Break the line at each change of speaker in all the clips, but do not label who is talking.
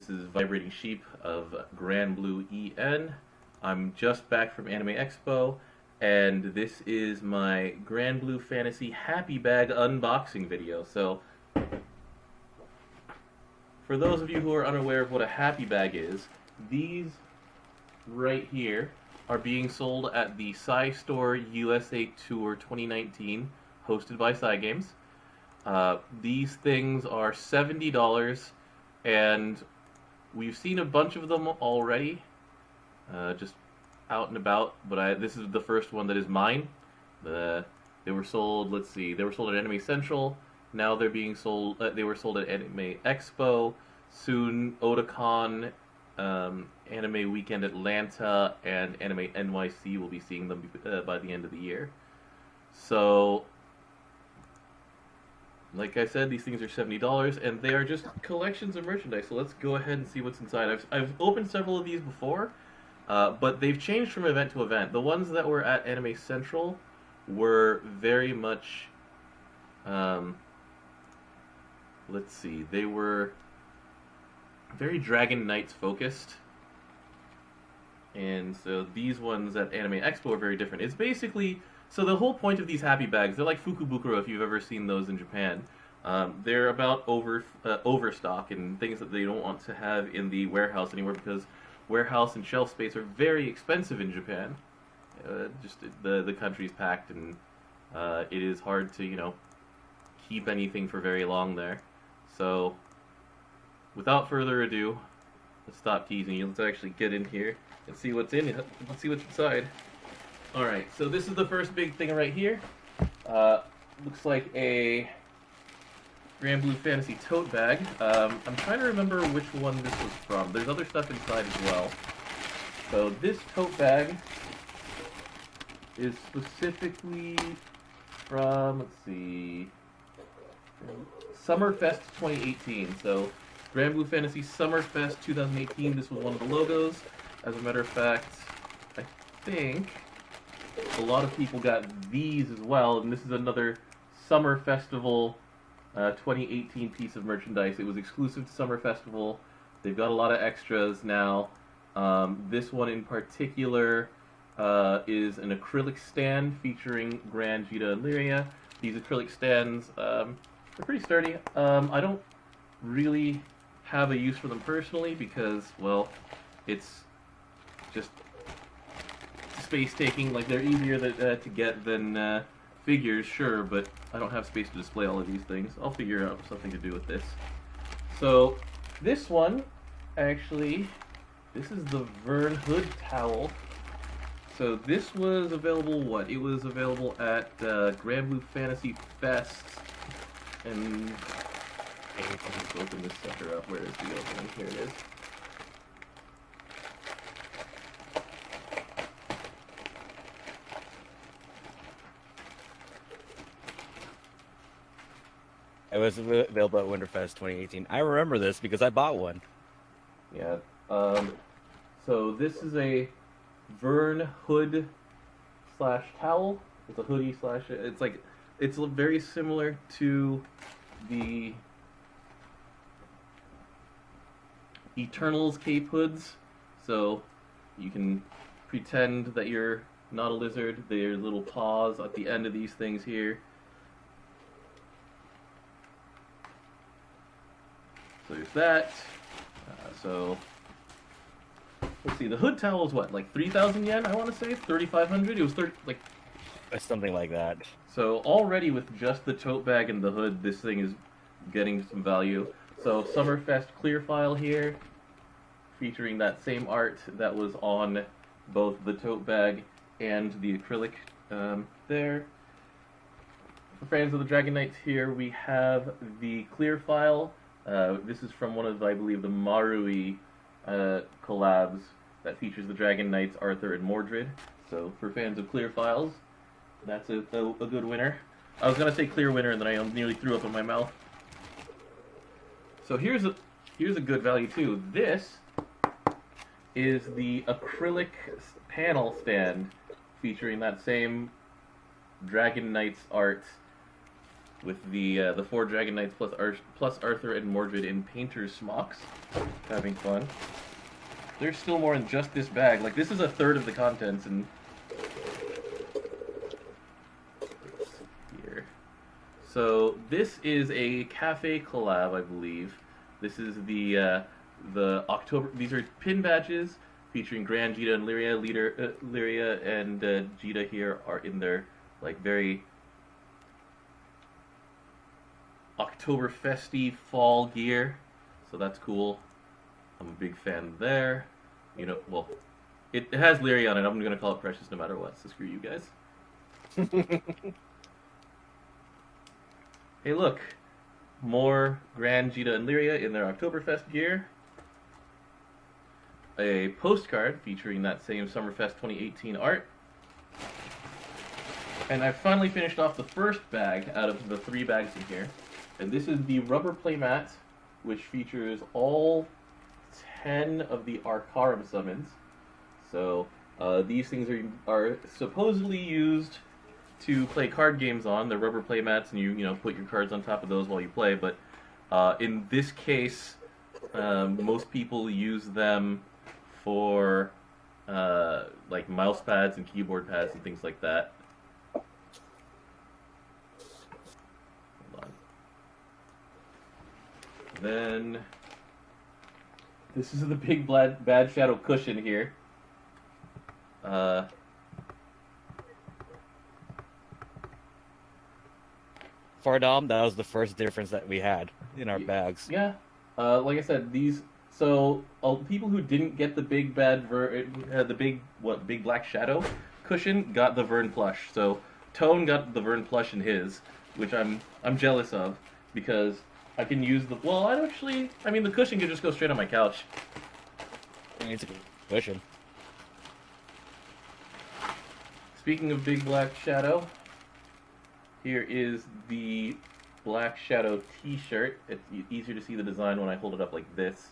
This is Vibrating Sheep of Granblue EN. I'm just back from Anime Expo, and this is my Granblue Fantasy Happy Bag unboxing video. So, for those of you who are unaware of what a Happy Bag is, these right here are being sold at the Psy Store USA Tour 2019, hosted by Psy Games. These things are $70, and we've seen a bunch of them already, just out and about, but this is the first one that is mine. They were sold, let's see, they were sold at Anime Central, now they're being sold, they were sold at Anime Expo, soon Otakon, Anime Weekend Atlanta, and Anime NYC will be seeing them by the end of the year. So, like I said, these things are $70, and they are just collections of merchandise. So let's go ahead and see what's inside. I've opened several of these before, but they've changed from event to event. The ones that were at Anime Central were very much, let's see, they were very Dragon Knights focused. And so these ones at Anime Expo are very different. It's basically, so the whole point of these happy bags, they're like Fukubukuro if you've ever seen those in Japan. They're about overstock and things that they don't want to have in the warehouse anymore, because warehouse and shelf space are very expensive in Japan. Just the country's packed, and it is hard to, keep anything for very long there. So, without further ado, let's stop teasing you. Let's actually get in here and see what's in it. Let's see what's inside. Alright, so this is the first big thing right here. Looks like a Granblue Fantasy tote bag. I'm trying to remember which one this was from. There's other stuff inside as well. So this tote bag is specifically from, let's see, Summerfest 2018. So Granblue Fantasy Summerfest 2018, this was one of the logos. As a matter of fact, I think a lot of people got these as well, and this is another Summer Festival 2018 piece of merchandise. It was exclusive to Summer Festival. They've got a lot of extras now. This one in particular is an acrylic stand featuring Gran, Vita, and Lyria. These acrylic stands, they're pretty sturdy. I don't really have a use for them personally because, well, it's just space taking. Like, they're easier to get than figures, sure, but I don't have space to display all of these things. I'll figure out something to do with this. So this one, actually, this is the Vern Hood towel. So this was available, it was available at Granblue Fantasy Fest, and let's open this sucker up. Where is the opening? Here it is.
It was available at Winterfest 2018. I remember this because I bought one.
Yeah. So this is a Vern hood slash towel. It's a hoodie slash. It's very similar to the Eternals cape hoods. So you can pretend that you're not a lizard. There are little paws at the end of these things here. So there's that. So let's see. The hood towel is what, like 3,000 yen? I want to say 3,500. It was
Something like that.
So already with just the tote bag and the hood, this thing is getting some value. So Summerfest clear file here, featuring that same art that was on both the tote bag and the acrylic there. For fans of the Dragon Knights here, we have the clear file. This is from one of, I believe, the Marui collabs that features the Dragon Knights, Arthur, and Mordred. So for fans of clear files, that's a good winner. I was gonna say clear winner, and then I nearly threw up in my mouth. So here's a good value too. This is the acrylic panel stand featuring that same Dragon Knights art with the 4 Dragon Knights plus Arthur and Mordred in painter's smocks. Having fun. There's still more in just this bag. Like, this is a third of the contents, and here. So this is a cafe collab, I believe. This is the October. These are pin badges featuring Gran, Jita, and Lyria. Lyria and Jita here are in their like very Oktoberfesty fall gear, so that's cool. I'm a big fan there. You know, well, it has Lyria on it. I'm gonna call it Precious no matter what. So screw you guys. Hey, look, more Gran, Jita, and Lyria in their Oktoberfest gear. A postcard featuring that same Summerfest 2018 art. And I finally finished off the first bag out of the 3 bags in here. And this is the rubber playmat, which features all 10 of the Arcarum summons. So these things are supposedly used to play card games on. They're rubber playmats, and you know put your cards on top of those while you play. But in this case, most people use them for like mouse pads and keyboard pads and things like that. Hold on. Then this is the big bad shadow cushion here.
Fardom, that was the first difference that we had in our bags.
Yeah. Like I said, these. So people who didn't get the big big black shadow cushion got the Vern plush. So Tone got the Vern plush in his, which I'm jealous of because I can use the. Well, I mean, the cushion could just go straight on my couch.
It's a cushion.
Speaking of big black shadow, here is the Black Shadow t-shirt. It's easier to see the design when I hold it up like this.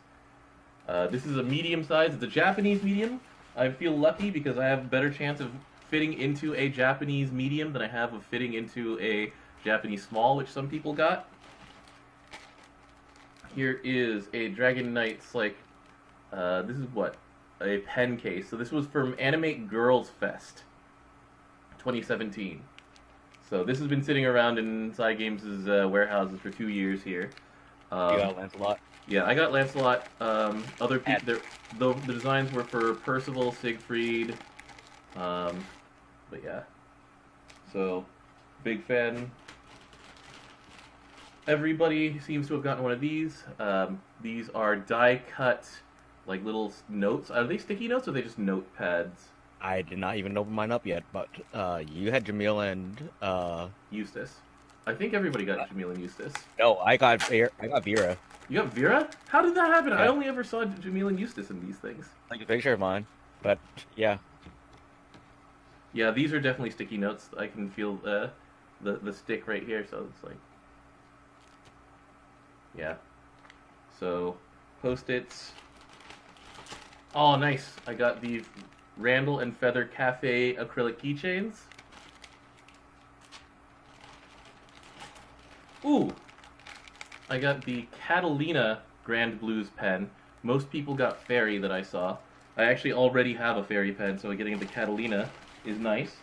This is a medium size. It's a Japanese medium. I feel lucky because I have a better chance of fitting into a Japanese medium than I have of fitting into a Japanese small, which some people got. Here is a Dragon Knights, like, this is what? A pen case. So this was from Animate Girls Fest 2017. So this has been sitting around in Cygames' warehouses for 2 years here.
You got Lancelot?
Yeah, I got Lancelot. Other people, the designs were for Percival, Siegfried. But yeah. So, big fan. Everybody seems to have gotten one of these. These are die-cut, like little notes. Are they sticky notes or are they just notepads?
I did not even open mine up yet, but you had Jamil and
Eustace. I think everybody got Jamil and Eustace.
No, I got Vera.
You got Vera? How did that happen?
Yeah.
I only ever saw Jamil and Eustace in these things.
Like a picture of mine, but yeah.
Yeah, these are definitely sticky notes. I can feel the stick right here, so it's like, yeah. So, Post-its. Oh, nice. I got the Randall and Feather Cafe acrylic keychains. Ooh! I got the Catalina Granblue's pen. Most people got Fairy that I saw. I actually already have a Fairy pen, so getting the Catalina is nice.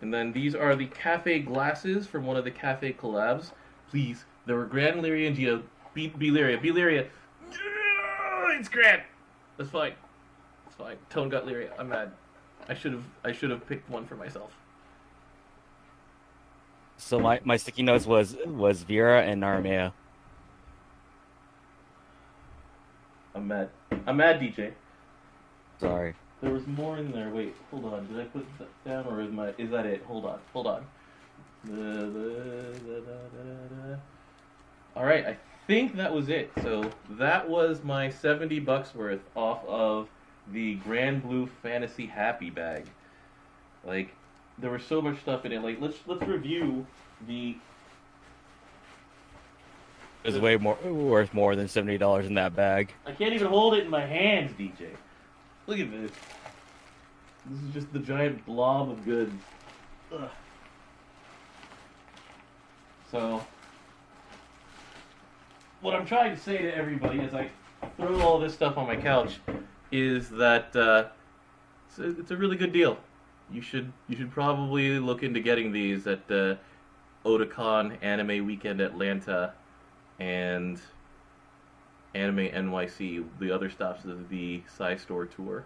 And then these are the Cafe glasses from one of the Cafe collabs. Please, there were Gran, Lyria, and Gita. Be Lyria. Be Lyria. It's Gran! That's fine. It's fine. Tone got Lyria. I'm mad. I should have picked one for myself.
So my sticky notes was Vera and Naramea.
I'm mad. I'm mad, DJ.
Sorry.
There was more in there. Wait, hold on. Did I put that down, or is that it? Hold on. All right, I think that was it. So that was my $70 worth off of the Granblue Fantasy Happy Bag. Like, there was so much stuff in it. Like, let's review the.
It was way more worth more than $70 in that bag.
I can't even hold it in my hands, DJ. Look at this. This is just the giant blob of goods. Ugh. So, what I'm trying to say to everybody as I throw all this stuff on my couch is that it's a really good deal. You should probably look into getting these at Otakon, Anime Weekend Atlanta, and Anime NYC, the other stops of the Sci Store tour.